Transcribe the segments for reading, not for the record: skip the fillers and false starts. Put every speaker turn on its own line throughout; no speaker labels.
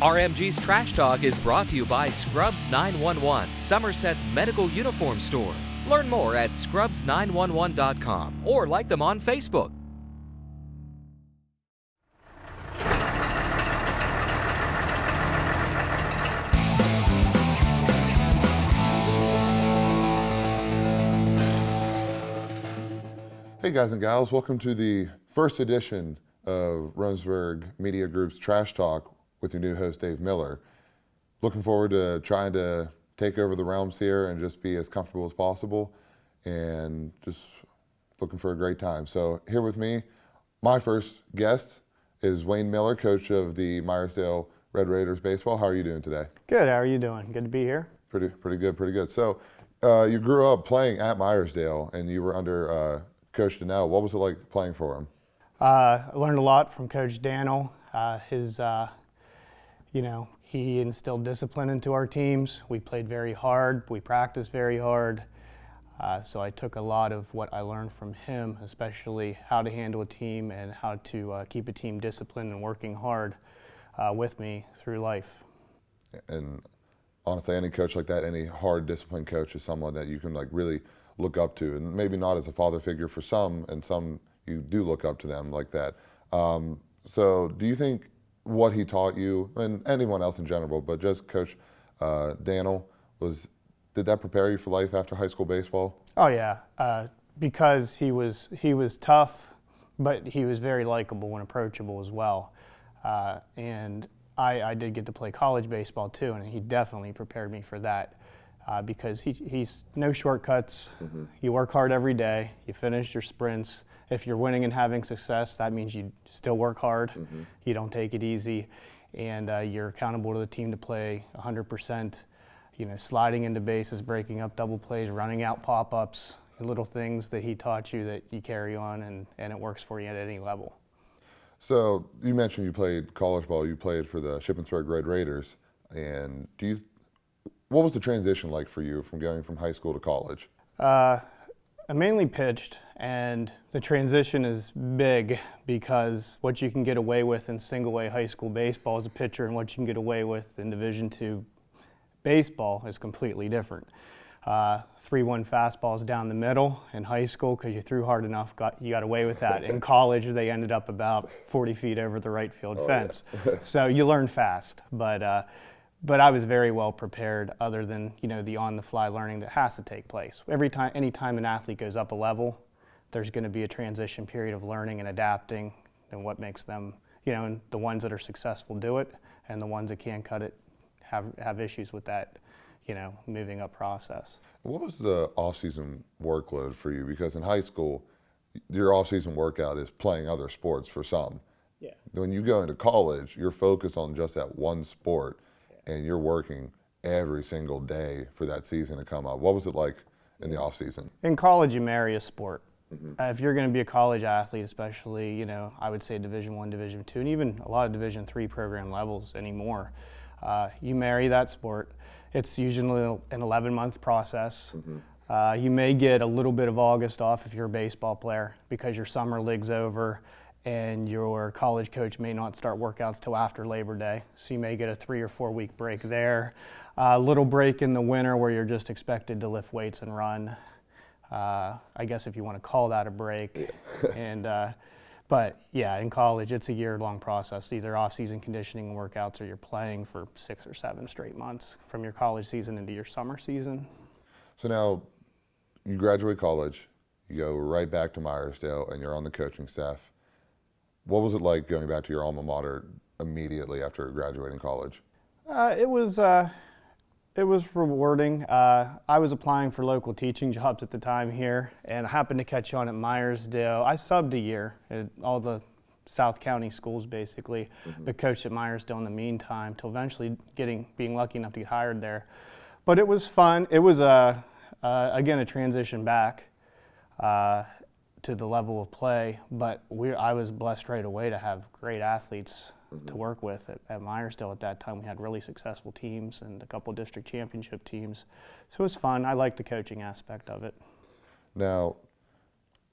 RMG's Trash Talk is brought to you by Scrubs 911, Somerset's medical uniform store. Learn more at scrubs911.com or like them on Facebook.
Hey guys and gals, welcome to the first edition of Romsburg Media Group's Trash Talk with your new host, Dave Miller. Looking forward to trying to take over the realms here and just be as comfortable as possible and just looking for a great time. So here with me, my first guest is Wayne Miller, coach of the Meyersdale Red Raiders baseball. How are you doing today?
Good, how are you doing? Good to be here.
Pretty good. So you grew up playing at Meyersdale and you were under Coach Donnell. What was it like playing for him?
I learned a lot from Coach Dannell. He instilled discipline into our teams. We played very hard. We practiced very hard. So I took a lot of what I learned from him, especially how to handle a team and how to keep a team disciplined and working hard with me through life.
And honestly, any coach like that, any hard disciplined coach is someone that you can really look up to, and maybe not as a father figure for some, and some you do look up to them like that. So do you think what he taught you, and anyone else in general, but just Coach Dannell, did that prepare you for life after high school baseball?
Oh yeah, because he was tough, but he was very likable and approachable as well. And I did get to play college baseball too, and he definitely prepared me for that. Because he's no shortcuts. Mm-hmm. You work hard every day. You finish your sprints. If you're winning and having success, that means you still work hard. Mm-hmm. You don't take it easy, and you're accountable to the team to play 100%. Sliding into bases, breaking up double plays, running out pop-ups, little things that he taught you that you carry on, and it works for you at any level.
So you mentioned you played college ball. You played for the Shippensburg Red Raiders, and what was the transition like for you from going from high school to college?
I mainly pitched, and the transition is big because what you can get away with in single-A high school baseball as a pitcher and what you can get away with in Division II baseball is completely different. 3-1 fastballs down the middle in high school because you threw hard enough, you got away with that. In college, they ended up about 40 feet over the right field fence. Yeah. So you learn fast, but I was very well prepared other than, the on-the-fly learning that has to take place. Anytime an athlete goes up a level, there's going to be a transition period of learning and adapting, and what makes them, and the ones that are successful do it, and the ones that can't cut it have issues with that, moving up process.
What was the off-season workload for you? Because in high school, your off-season workout is playing other sports for some. Yeah. When you go into college, you're focused on just that one sport, and you're working every single day for that season to come up. What was it like in the off season?
In college, you marry a sport. Mm-hmm. If you're going to be a college athlete, especially, I would say Division I, Division II, and even a lot of Division III program levels anymore, you marry that sport. It's usually an 11-month process. Mm-hmm. You may get a little bit of August off if you're a baseball player because your summer league's over, and your college coach may not start workouts till after Labor Day. So you may get a 3 or 4 week break there. A little break in the winter where you're just expected to lift weights and run. I guess if you want to call that a break. Yeah. But yeah, in college, it's a year-long process, either off-season conditioning and workouts or you're playing for 6 or 7 straight months from your college season into your summer season.
So now you graduate college, you go right back to Meyersdale, and you're on the coaching staff. What was it like going back to your alma mater immediately after graduating college?
It was rewarding. I was applying for local teaching jobs at the time here, and I happened to catch on at Meyersdale. I subbed a year at all the South County schools, basically, but coached at Meyersdale in the meantime, till eventually being lucky enough to get hired there. But it was fun. It was again a transition back to the level of play, but I was blessed right away to have great athletes to work with at Meyersdale. At that time, we had really successful teams and a couple district championship teams. So it was fun. I liked the coaching aspect of it.
Now,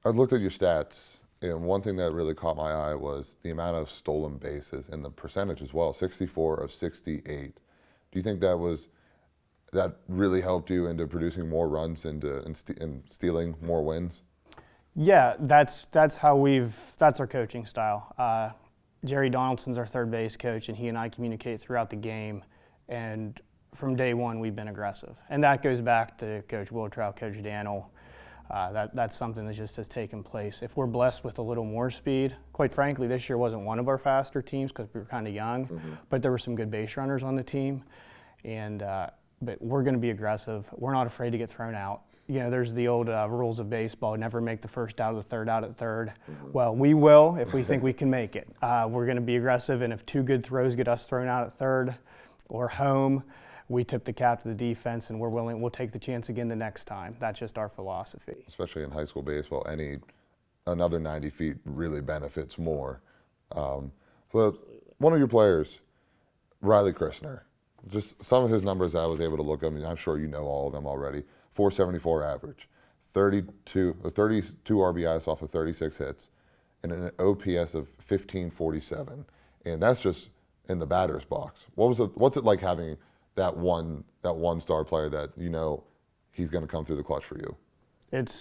I looked at your stats And one thing that really caught my eye was the amount of stolen bases and the percentage as well, 64 of 68. Do you think that really helped you into producing more runs and stealing more wins?
Yeah, that's our coaching style. Jerry Donaldson's our third base coach, and he and I communicate throughout the game. And from day one, we've been aggressive, and that goes back to Coach Wiltrow, Coach Daniel. That's something that just has taken place. If we're blessed with a little more speed, quite frankly, this year wasn't one of our faster teams because we were kind of young, but there were some good base runners on the team, and but we're going to be aggressive. We're not afraid to get thrown out. There's the old rules of baseball: never make the first out of the third out at third. Well, we will if we think we can make it. We're going to be aggressive, and if two good throws get us thrown out at third or home, we tip the cap to the defense, and we'll take the chance again the next time. That's just our philosophy.
Especially in high school baseball, another 90 feet really benefits more. So one of your players, Logan Christner, just some of his numbers I was able to look up, I'm sure you know all of them already. 474 average, 32 RBIs off of 36 hits, and an OPS of 1547. And that's just in the batter's box. What's it like having that one star player that he's going to come through the clutch for you?
It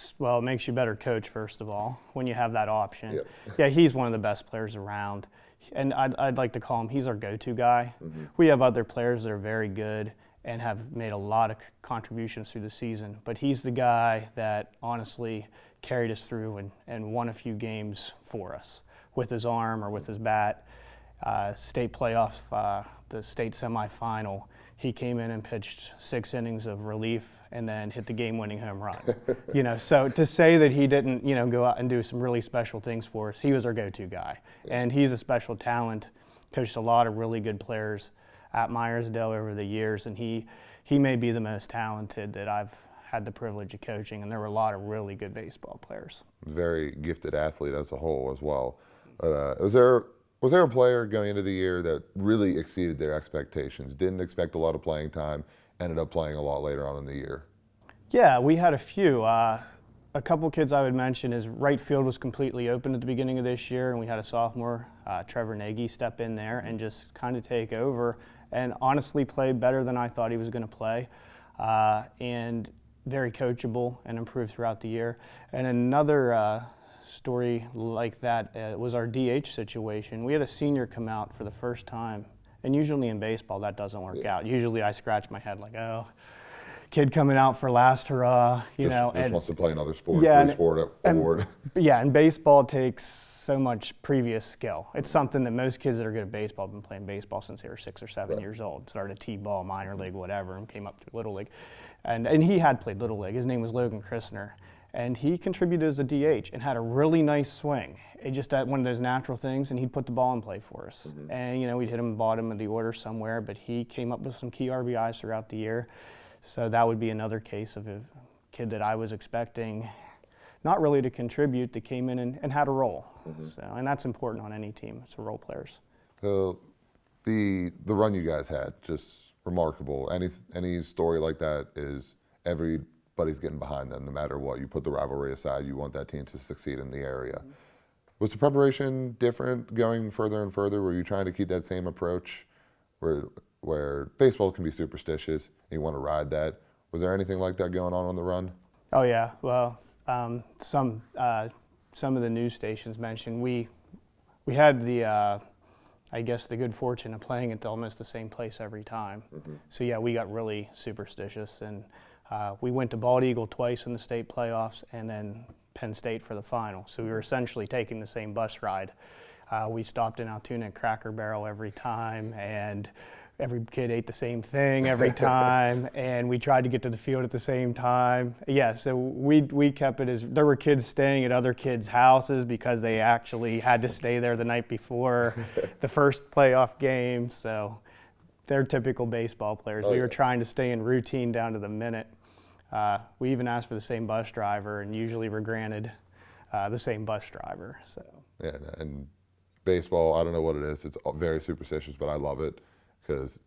makes you a better coach, first of all, when you have that option.
Yep.
Yeah, he's one of the best players around. And I'd like to call him, he's our go-to guy. We have other players that are very good and have made a lot of contributions through the season. But he's the guy that honestly carried us through and won a few games for us with his arm or with his bat. State playoff, the state semifinal, he came in and pitched 6 innings of relief and then hit the game-winning home run. So to say that he didn't, go out and do some really special things for us, he was our go-to guy. And he's a special talent, coached a lot of really good players at Meyersdale over the years, and he may be the most talented that I've had the privilege of coaching, and there were a lot of really good baseball players.
Very gifted athlete as a whole as well. Was there a player going into the year that really exceeded their expectations, didn't expect a lot of playing time, ended up playing a lot later on in the year?
Yeah, we had a few. A couple kids I would mention is right field was completely open at the beginning of this year, and we had a sophomore, Trevor Nagy, step in there and just kind of take over and honestly play better than I thought he was going to play, and very coachable and improved throughout the year. And another story like that was our DH situation. We had a senior come out for the first time, and usually in baseball that doesn't work out. Usually I scratch my head like, oh, kid coming out for last hurrah,
Just wants to play another sport, award.
Yeah, and baseball takes so much previous skill. It's something that most kids that are good at baseball have been playing baseball since they were 6 or 7 years old. Started T-ball, minor league, whatever, and came up to Little League. And he had played Little League. His name was Logan Christner. And he contributed as a DH and had a really nice swing. It just had one of those natural things, and he'd put the ball in play for us. And, we'd hit him bottom of the order somewhere, but he came up with some key RBIs throughout the year. So that would be another case of a kid that I was expecting not really to contribute, that came in and had a role. So, and that's important on any team. It's role players.
So the run you guys had, just remarkable. Any story like that is everybody's getting behind them no matter what. You put the rivalry aside, you want that team to succeed in the area. Was the preparation different going further and further? Were you trying to keep that same approach where baseball can be superstitious and you want to ride that? Was there anything like that going on the run?
Oh yeah, well, some of the news stations mentioned we had the I guess the good fortune of playing at almost the same place every time. So yeah, we got really superstitious, and we went to Bald Eagle twice in the state playoffs, and then Penn State for the final. So we were essentially taking the same bus ride. We stopped in Altoona at Cracker Barrel every time, and every kid ate the same thing every time, and we tried to get to the field at the same time. Yeah, so we kept it as there were kids staying at other kids' houses because they actually had to stay there the night before the first playoff game. So they're typical baseball players. We were trying to stay in routine down to the minute. We even asked for the same bus driver, and usually were granted the same bus driver. So
yeah, and baseball, I don't know what it is. It's very superstitious, but I love it. Because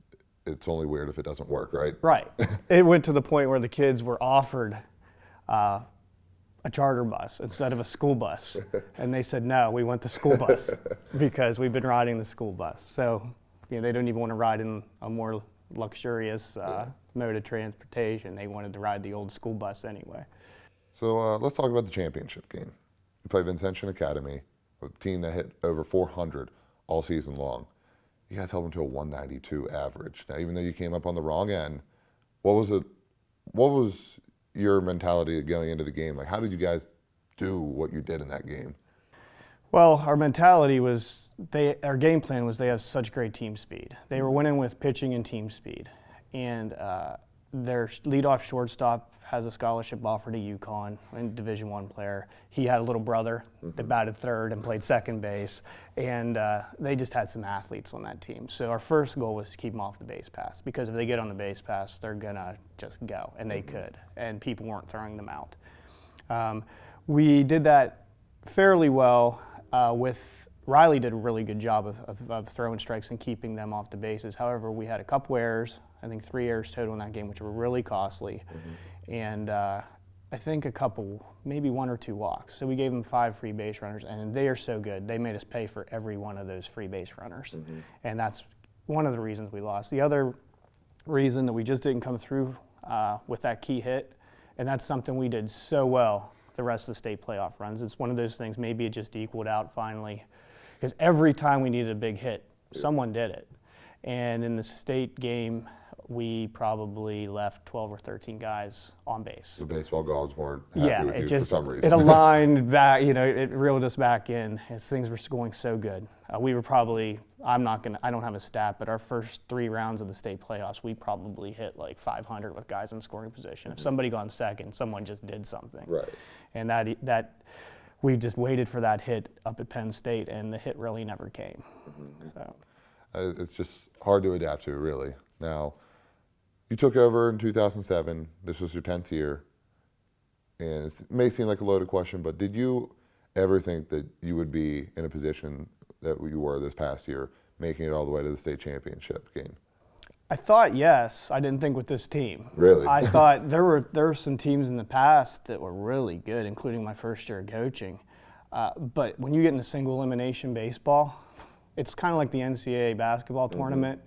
it's only weird if it doesn't work, right?
Right. It went to the point where the kids were offered a charter bus instead of a school bus. And they said, no, we want the school bus because we've been riding the school bus. So, they don't even want to ride in a more luxurious mode of transportation. They wanted to ride the old school bus anyway.
So let's talk about the championship game. You play Vincentian Academy, a team that hit over 400 all season long. You guys held them to a 192 average. Now, even though you came up on the wrong end, what was your mentality going into the game? Like, how did you guys do what you did in that game?
Well, our mentality was, our game plan was they have such great team speed. They were winning with pitching and team speed. And their leadoff shortstop has a scholarship offer to UConn, a Division I player. He had a little brother that batted third and played second base. And they just had some athletes on that team. So our first goal was to keep them off the base pass, because if they get on the base pass, they're going to just go, and they could. And people weren't throwing them out. We did that fairly well with Riley did a really good job of throwing strikes and keeping them off the bases. However, we had a couple errors, I think 3 errors total in that game, which were really costly. And I think a couple, maybe 1 or 2 walks. So we gave them 5 free base runners, and they are so good. They made us pay for every one of those free base runners. And that's one of the reasons we lost. The other reason that we just didn't come through with that key hit, and that's something we did so well the rest of the state playoff runs. It's one of those things, maybe it just equaled out finally. Because every time we needed a big hit, someone did it. And in the state game, we probably left 12 or 13 guys on base.
The baseball gods weren't happy with you for some reason.
It aligned back, it reeled us back in as things were going so good. We were probably, I don't have a stat, but our first 3 rounds of the state playoffs, we probably hit like 500 with guys in scoring position. If somebody got on second, someone just did something.
Right.
And that we just waited for that hit up at Penn State, and the hit really never came. So
it's just hard to adapt to, really. Now, you took over in 2007. This was your 10th year. And it may seem like a loaded question, but did you ever think that you would be in a position that you were this past year, making it all the way to the state championship game?
I thought yes. I didn't think with this team.
Really?
I thought there were some teams in the past that were really good, including my first year of coaching. But when you get into single elimination baseball, it's kind of like the NCAA basketball tournament.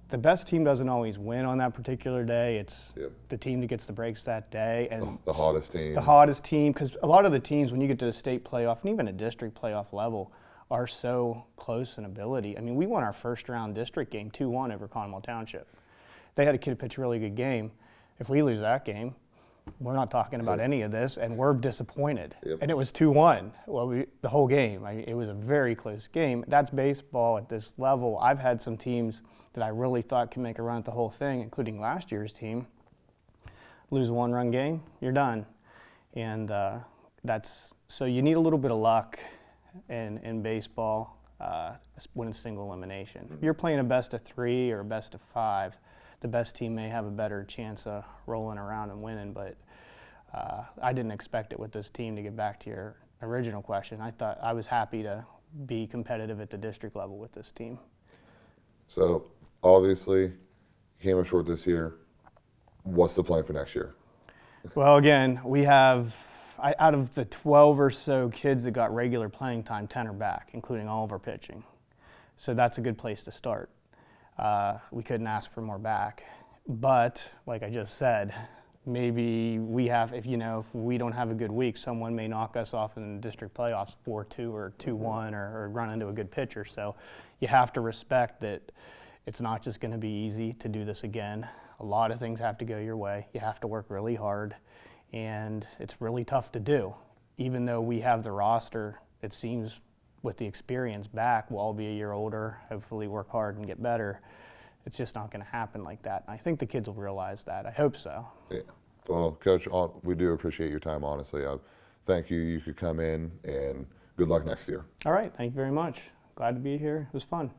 The best team doesn't always win on that particular day. It's the team that gets the breaks that day. And
the hottest team.
The hottest team, because a lot of the teams, when you get to the state playoff and even a district playoff level, are so close in ability. I mean, we won our first round district game 2-1 over Conwell Township. They had a kid pitch a really good game. If we lose that game, we're not talking about any of this, and we're disappointed. And it was 2-1 the whole game. It was a very close game. That's baseball at this level. I've had some teams that I really thought could make a run at the whole thing, including last year's team. Lose a 1-run game, you're done. And so you need a little bit of luck in baseball when it's single elimination. If you're playing a best of 3 or a best of 5, the best team may have a better chance of rolling around and winning, but I didn't expect it with this team. To get back to your original question, I was happy to be competitive at the district level with this team.
So obviously, you came up short this year. What's the plan for next year?
Well, again, we have, out of the 12 or so kids that got regular playing time, 10 are back, including all of our pitching. So that's a good place to start. We couldn't ask for more back. But, like I just said, maybe if we don't have a good week, someone may knock us off in the district playoffs 4-2 or 2-1 or run into a good pitcher. So you have to respect that it's not just going to be easy to do this again. A lot of things have to go your way. You have to work really hard, and it's really tough to do. Even though we have the roster, it seems with the experience back, we'll all be a year older, hopefully work hard and get better. It's just not going to happen like that. I think the kids will realize that. I hope so. Yeah.
Well, Coach, we do appreciate your time, honestly. Thank you. You could come in, and good luck next year.
All right. Thank you very much. Glad to be here. It was fun.